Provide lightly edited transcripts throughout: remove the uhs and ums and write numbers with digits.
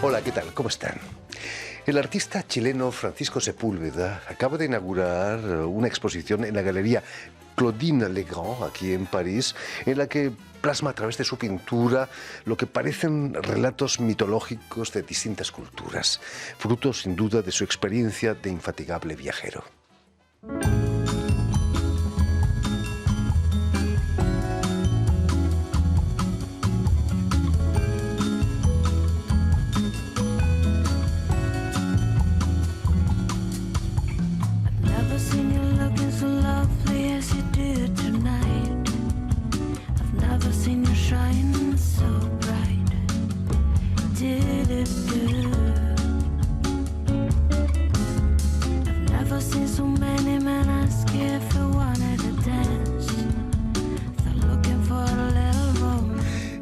Hola, ¿qué tal? ¿Cómo están? El artista chileno Francisco Sepúlveda acaba de inaugurar una exposición en la Galería Claudine Legrand, aquí en París, en la que plasma a través de su pintura lo que parecen relatos mitológicos de distintas culturas, fruto sin duda de su experiencia de infatigable viajero.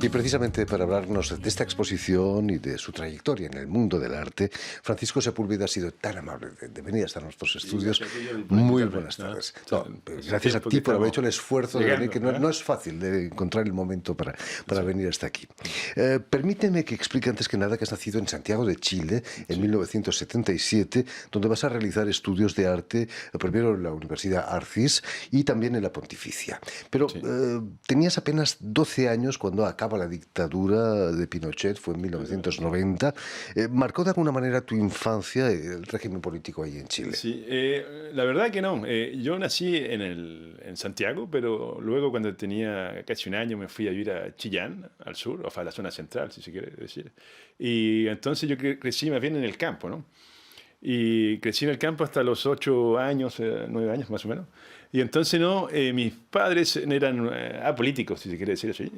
Y precisamente para hablarnos de esta exposición y de su trayectoria en el mundo del arte, Francisco Sepúlveda ha sido tan amable de venir hasta nuestros estudios. Muy buenas tardes. No, gracias a ti por haber hecho el esfuerzo de venir, que no es fácil de encontrar el momento para venir hasta aquí. Permíteme que explique antes que nada que has nacido en Santiago de Chile en 1977, donde vas a realizar estudios de arte, primero en la Universidad Arcis y también en la Pontificia. Pero tenías apenas 12 años cuando acaba la dictadura de Pinochet, fue en 1990. ¿Marcó de alguna manera tu infancia el régimen político ahí en Chile? Sí, la verdad que no. Yo nací en Santiago, pero luego cuando tenía casi un año me fui a vivir a Chillán, al sur, o sea, a la zona central, si se quiere decir. Y entonces yo crecí más bien en el campo, ¿no? Y crecí en el campo hasta los 8 años, 9 años más o menos. Y entonces mis padres eran apolíticos, si se quiere decir así.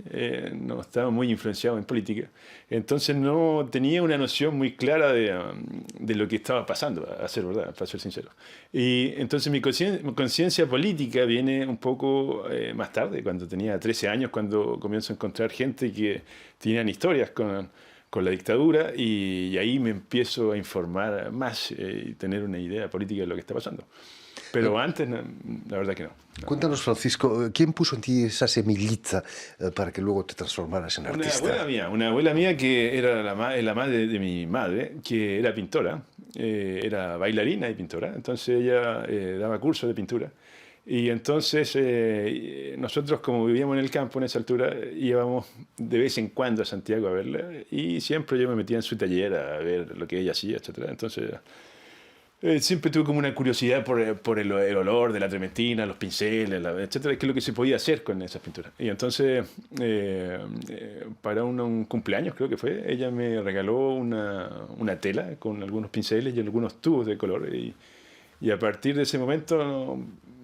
No estaban muy influenciados en política. Entonces no tenía una noción muy clara de lo que estaba pasando, a ser verdad, para ser sincero. Y entonces mi conciencia política viene un poco más tarde, cuando tenía 13 años, cuando comienzo a encontrar gente que tenían historias con la dictadura, y ahí me empiezo a informar más y tener una idea política de lo que está pasando. Pero antes, no, la verdad que no. Cuéntanos, Francisco, ¿quién puso en ti esa semillita para que luego te transformaras en artista? Una abuela mía que era la madre de mi madre, que era pintora, era bailarina y pintora, entonces ella daba cursos de pintura. Y entonces nosotros, como vivíamos en el campo en esa altura, íbamos de vez en cuando a Santiago a verla, y siempre yo me metía en su taller a ver lo que ella hacía, etc. Entonces siempre tuve como una curiosidad por el olor de la trementina, los pinceles, etcétera, qué es lo que se podía hacer con esas pinturas. Y entonces, para un cumpleaños, creo que fue, ella me regaló una tela con algunos pinceles y algunos tubos de color. Y a partir de ese momento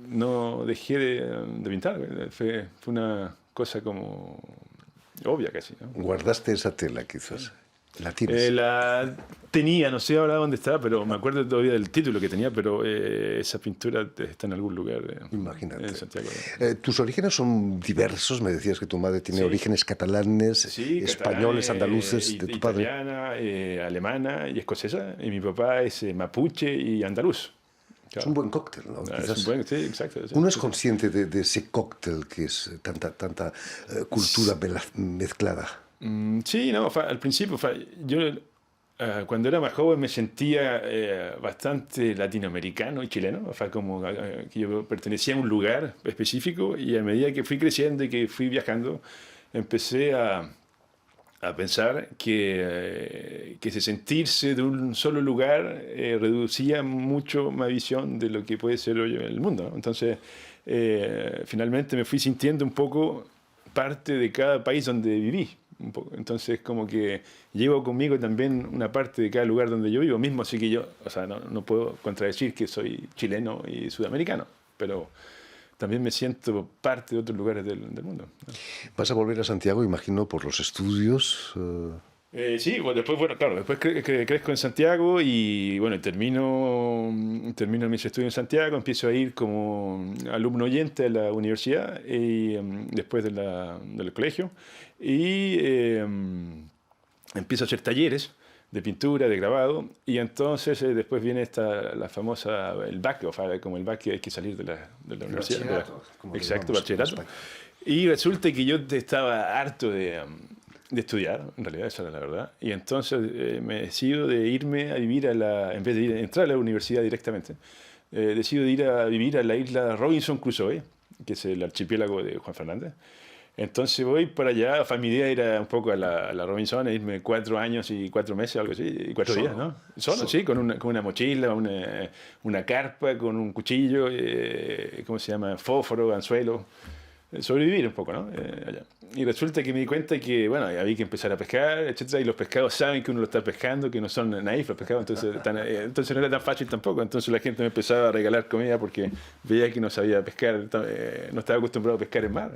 no dejé de pintar. Fue una cosa como obvia casi, ¿no? ¿Guardaste esa tela quizás? ¿La tienes? La tenía, no sé ahora dónde está, pero me acuerdo todavía del título que tenía, pero esa pintura está en algún lugar Imagínate. en Santiago. Tus orígenes son diversos, me decías que tu madre tiene orígenes catalanes, españoles, andaluces, de tu padre. Italiana, alemana y escocesa, y mi papá es mapuche y andaluz. Claro. Es un buen cóctel, ¿no? Quizás. Sí, exacto. Uno es consciente de ese cóctel que es tanta cultura mezclada. Sí, no, al principio, yo cuando era más joven me sentía bastante latinoamericano y chileno, como que yo pertenecía a un lugar específico, y a medida que fui creciendo y que fui viajando, empecé a pensar que ese sentirse de un solo lugar reducía mucho mi visión de lo que puede ser hoy el mundo, ¿no? Entonces, finalmente me fui sintiendo un poco parte de cada país donde viví. Un poco. Entonces, como que llevo conmigo también una parte de cada lugar donde yo vivo mismo, así que yo, no puedo contradecir que soy chileno y sudamericano, pero también me siento parte de otros lugares del mundo, ¿no? ¿Vas a volver a Santiago, imagino, por los estudios? Sí, después crezco en Santiago y termino mis estudios en Santiago, empiezo a ir como alumno oyente a la universidad y después del colegio, y empiezo a hacer talleres de pintura, de grabado, y entonces después viene la famosa, el bac, o sea, como el bac que hay que salir de la universidad. Exacto, bachillerato. Y resulta que yo estaba harto de estudiar, en realidad esa era la verdad, y entonces me decido de irme a vivir en vez de entrar a la universidad directamente, decido de ir a vivir a la isla Robinson Crusoe, que es el archipiélago de Juan Fernández. Entonces voy para allá, mi idea era un poco a la Robinson, irme 4 años y 4 meses, algo así, y 4 días, ¿no? Solo, sí, con una mochila, una carpa, con un cuchillo, ¿cómo se llama? Fósforo, anzuelo, sobrevivir un poco, ¿no? Allá. Y resulta que me di cuenta que, bueno, había que empezar a pescar, etcétera, y los pescados saben que uno lo está pescando, que no son naif los pescados, entonces no era tan fácil tampoco. Entonces la gente me empezaba a regalar comida porque veía que no sabía pescar, no estaba acostumbrado a pescar en mar.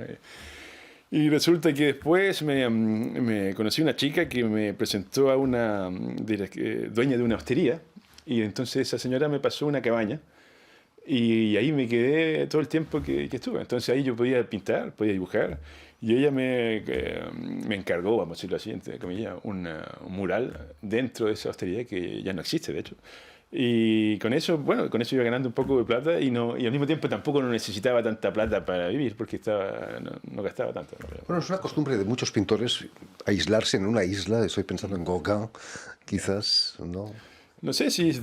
Y resulta que después me conocí una chica que me presentó a una dueña de una hostería, y entonces esa señora me pasó una cabaña, y ahí me quedé todo el tiempo que estuve. Entonces ahí yo podía pintar, podía dibujar, y ella me encargó, vamos a decirlo así, entre comillas, un mural dentro de esa hostería que ya no existe, de hecho. Y con eso, bueno, con eso iba ganando un poco de plata, y al mismo tiempo tampoco no necesitaba tanta plata para vivir, porque no gastaba tanto. Bueno, es una costumbre de muchos pintores aislarse en una isla. Estoy pensando en Gauguin, quizás, ¿no? No sé si es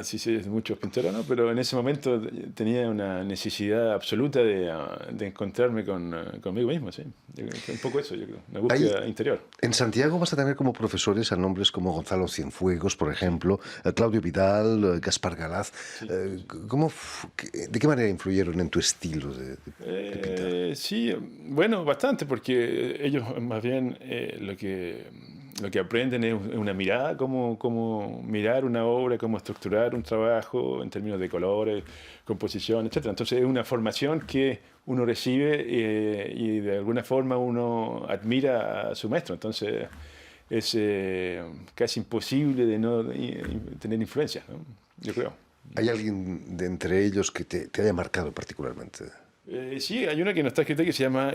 si es de muchos pintores o no, pero en ese momento tenía una necesidad absoluta de encontrarme conmigo mismo, sí. Un poco eso, yo creo, una búsqueda interior. En Santiago vas a tener como profesores a nombres como Gonzalo Cienfuegos, por ejemplo, Claudio Vidal, Gaspar Galaz. Sí. ¿De qué manera influyeron en tu estilo de pintar? Sí, bueno, bastante, porque ellos más bien lo que aprenden es una mirada, cómo mirar una obra, cómo estructurar un trabajo en términos de colores, composición, etc. Entonces es una formación que uno recibe y de alguna forma uno admira a su maestro. Entonces es casi imposible de no tener influencia, ¿no? Yo creo. ¿Hay alguien de entre ellos que te haya marcado particularmente? Sí, hay una que no está escrita que se llama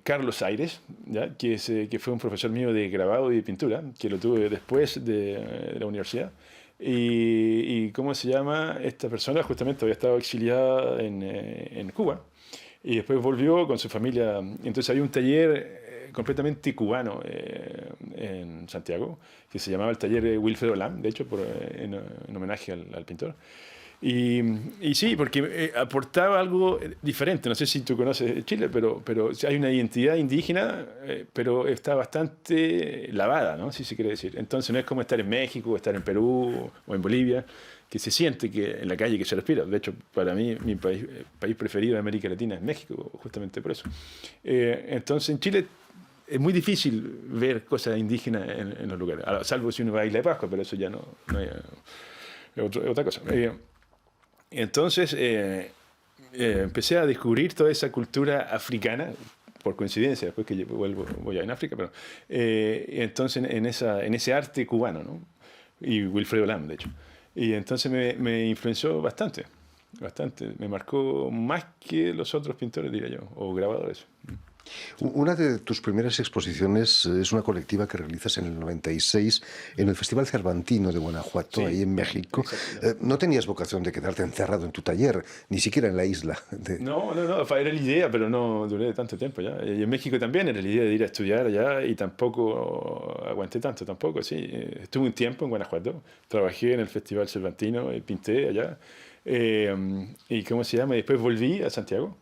Carlos Aires, ¿ya? Que fue un profesor mío de grabado y de pintura, que lo tuve después de la universidad. Y ¿cómo se llama? Esta persona justamente había estado exiliada en Cuba y después volvió con su familia. Entonces había un taller completamente cubano en Santiago, que se llamaba el taller Wilfredo Lam, de hecho, en homenaje al pintor. Y sí, porque aportaba algo diferente. No sé si tú conoces Chile, pero hay una identidad indígena, pero está bastante lavada, ¿no? Si se quiere decir. Entonces no es como estar en México, o estar en Perú o en Bolivia, que se siente que en la calle que se respira. De hecho, para mí, mi país preferido de América Latina es México, justamente por eso. Entonces en Chile es muy difícil ver cosas indígenas en los lugares, salvo si uno va a Isla de Pascua, pero eso ya no hay, otra cosa. Entonces empecé a descubrir toda esa cultura africana, por coincidencia, después que voy a en África, pero entonces en ese arte cubano, ¿no? Y Wilfredo Lam, de hecho. Y entonces me influenció bastante, me marcó más que los otros pintores, diría yo, o grabadores. Una de tus primeras exposiciones es una colectiva que realizas en el 96 en el Festival Cervantino de Guanajuato, sí, ahí en México. No tenías vocación de quedarte encerrado en tu taller, ni siquiera en la isla. No, era la idea, pero no duré tanto tiempo ya. Y en México también era la idea de ir a estudiar allá y tampoco aguanté tanto, tampoco, sí. Estuve un tiempo en Guanajuato, trabajé en el Festival Cervantino y pinté allá. ¿Y cómo se llama? Y después volví a Santiago.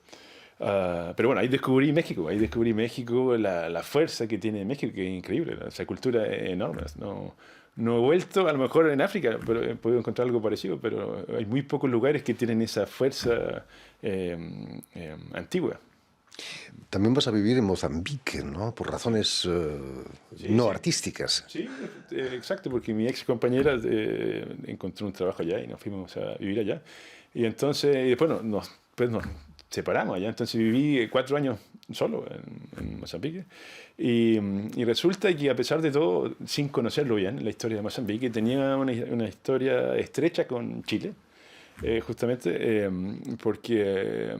Pero bueno, ahí descubrí México, la fuerza que tiene México, que es increíble, esa cultura es enorme. No he vuelto, a lo mejor en África, pero he podido encontrar algo parecido, pero hay muy pocos lugares que tienen esa fuerza antigua. También vas a vivir en Mozambique, ¿no? Por razones artísticas. Sí, exacto, porque mi ex compañera encontró un trabajo allá y nos fuimos a vivir allá. Y entonces, y después nos separamos allá. Entonces viví 4 años solo en Mozambique. Y resulta que, a pesar de todo, sin conocerlo bien, la historia de Mozambique, tenía una historia estrecha con Chile. Justamente porque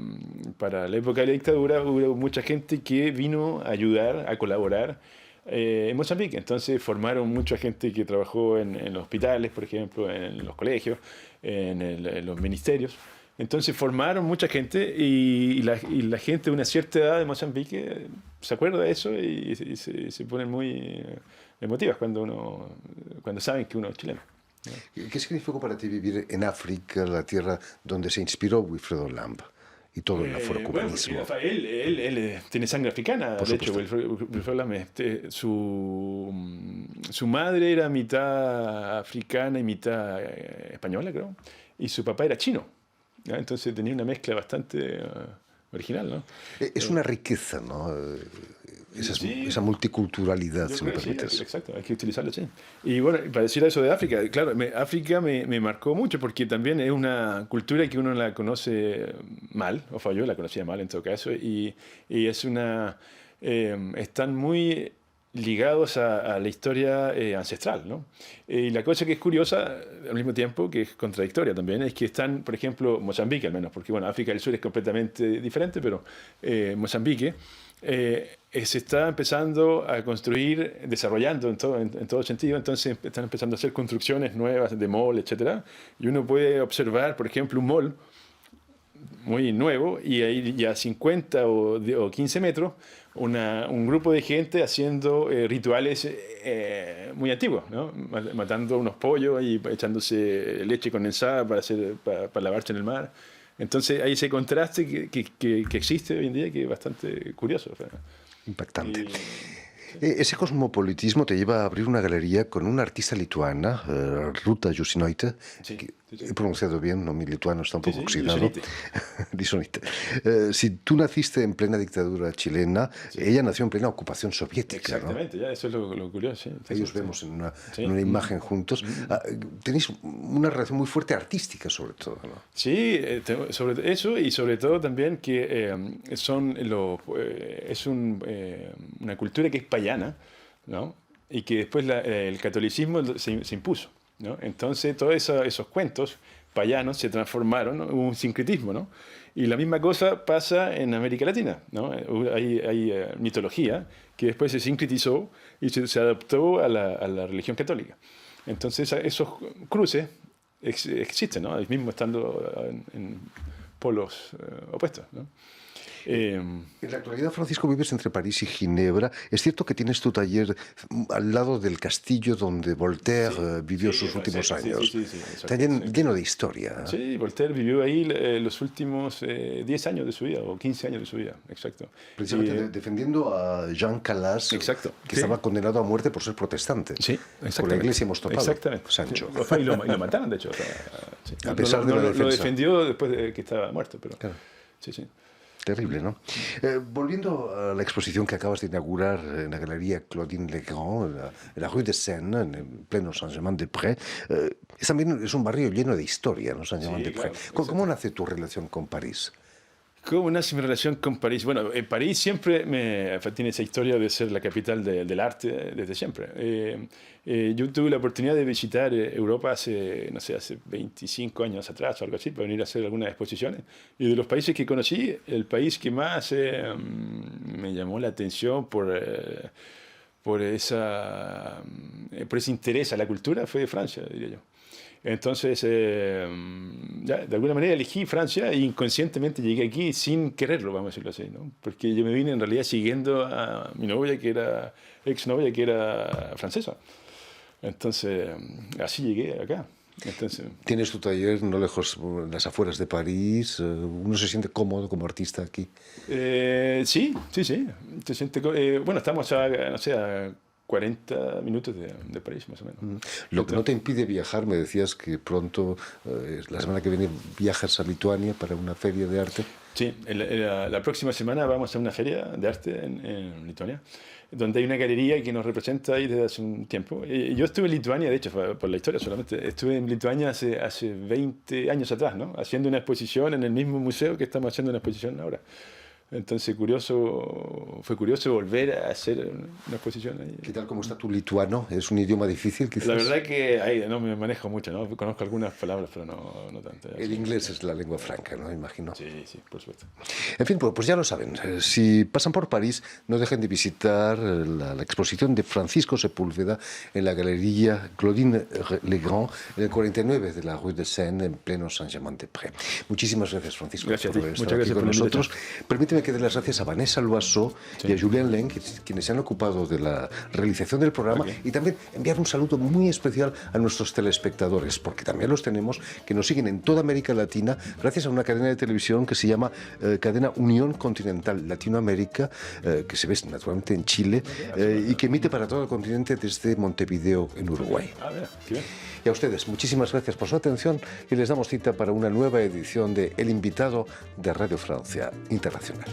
para la época de la dictadura hubo mucha gente que vino a ayudar, a colaborar en Mozambique. Entonces formaron mucha gente que trabajó en los hospitales, por ejemplo, en los colegios, en los ministerios. Entonces formaron mucha gente y la gente de una cierta edad de Mozambique se acuerda de eso y se ponen muy emotivas cuando saben que uno es chileno. ¿Qué significó para ti vivir en África, la tierra donde se inspiró Wilfredo Lamb y todo el afrocubanismo? Bueno, él tiene sangre africana, de hecho. Wilfredo Lamb, su madre era mitad africana y mitad española, creo, y su papá era chino. ¿Ya? Entonces tenía una mezcla bastante original, ¿no? Es una riqueza, ¿no? Esa multiculturalidad, si me permites. Sí, exacto, hay que utilizarlo así. Y bueno, para decir eso de África, claro, África me marcó mucho porque también es una cultura que uno la conoce mal, o yo la conocía mal en todo caso, y es están muy ligados a la historia ancestral, ¿no? Y la cosa que es curiosa, al mismo tiempo, que es contradictoria también, es que están, por ejemplo, Mozambique al menos, porque bueno, África del Sur es completamente diferente, pero Mozambique se está empezando a construir, desarrollando en todo sentido, entonces están empezando a hacer construcciones nuevas de mall, etcétera, y uno puede observar, por ejemplo, un mall muy nuevo y ahí ya 50 o 15 metros un grupo de gente haciendo rituales muy antiguos, ¿no? Matando unos pollos y echándose leche condensada para lavarse en el mar. Entonces hay ese contraste que existe hoy en día que es bastante curioso. Impactante. Ese cosmopolitismo te lleva a abrir una galería con una artista lituana, Ruta Jusinoite. Sí, sí. He pronunciado bien, no, mi lituano está un poco oxidado. Jusinoite. Jusinoite. Si tú naciste en plena dictadura chilena, ella nació en plena ocupación soviética. Exactamente, ¿no? Ya, eso es lo curioso. Sí. Ellos vemos en una imagen juntos. Tenéis una relación muy fuerte artística, sobre todo, ¿no? Sí, sobre eso y sobre todo también que es una cultura que es payana, ¿no? Y que después el catolicismo se impuso, ¿no? Entonces todos esos cuentos payanos se transformaron, ¿no? Hubo un sincretismo, ¿no? Y la misma cosa pasa en América Latina, ¿no? Hay mitología que después se sincretizó y se adaptó a la religión católica. Entonces esos cruces existen, ¿no? Mismo estando en polos opuestos, ¿no? En la actualidad, Francisco, vives entre París y Ginebra. Es cierto que tienes tu taller al lado del castillo donde Voltaire vivió sus últimos años. Sí, está lleno de historia. Sí, Voltaire vivió ahí los últimos 10 años de su vida, o 15 años de su vida, exacto. Precisamente defendiendo a Jean Calas, que estaba condenado a muerte por ser protestante. Sí, exactamente. Por la iglesia hemos topado, exactamente. Sancho. Sí. Y lo mataron, de hecho. A pesar de la defensa. Lo defendió después de que estaba muerto, pero... Claro. Sí. Terrible, ¿no? Volviendo a la exposición que acabas de inaugurar en la Galería Claudine Legrand, en la Rue de Seine, en pleno Saint-Germain-des-Prés, también es un barrio lleno de historia, ¿no? Saint-Germain-des-Prés. Claro, ¿Cómo nace tu relación con París? ¿Cómo nace mi relación con París? Bueno, París siempre tiene esa historia de ser la capital del arte desde siempre. Yo tuve la oportunidad de visitar Europa hace 25 años atrás o algo así, para venir a hacer algunas exposiciones. Y de los países que conocí, el país que más me llamó la atención por ese interés a la cultura fue Francia, diría yo. Entonces, de alguna manera elegí Francia e inconscientemente llegué aquí sin quererlo, vamos a decirlo así, ¿no? Porque yo me vine en realidad siguiendo a mi novia, exnovia, que era francesa. Entonces, así llegué acá. Entonces, tienes tu taller no lejos, en las afueras de París. ¿Uno se siente cómodo como artista aquí? Sí. Se siente, bueno, estamos a 40 minutos de París, más o menos. Lo que no te impide viajar, me decías que pronto, la semana que viene, viajas a Lituania para una feria de arte. Sí, la próxima semana vamos a una feria de arte en Lituania, donde hay una galería que nos representa ahí desde hace un tiempo. Yo estuve en Lituania, de hecho, por la historia solamente, estuve en Lituania hace 20 años atrás, ¿no? Haciendo una exposición en el mismo museo que estamos haciendo una exposición ahora. Entonces fue curioso volver a hacer una exposición ahí. ¿Qué tal, cómo está tu lituano? ¿Es un idioma difícil, quizás? La verdad que ahí no me manejo mucho, ¿no? Conozco algunas palabras, pero no tanto. El inglés es la lengua franca, ¿no? Imagino. Sí, por supuesto. En fin, pues ya lo saben. Si pasan por París, no dejen de visitar la exposición de Francisco Sepúlveda en la Galería Claudine Legrand, en el 49 de la Rue de Seine, en pleno Saint-Germain-des-Prés. Muchísimas gracias, Francisco, Gracias por a ti. haber Muchas estado aquí gracias con por la nosotros. Permíteme que dé las gracias a Vanessa Loiseau y a Julien Leng, quienes se han ocupado de la realización del programa, y también enviar un saludo muy especial a nuestros telespectadores, porque también los tenemos, que nos siguen en toda América Latina, gracias a una cadena de televisión que se llama Cadena Unión Continental Latinoamérica, que se ve naturalmente en Chile, y que emite para todo el continente desde Montevideo, en Uruguay. Qué bien. Y a ustedes, muchísimas gracias por su atención y les damos cita para una nueva edición de El Invitado de Radio Francia Internacional.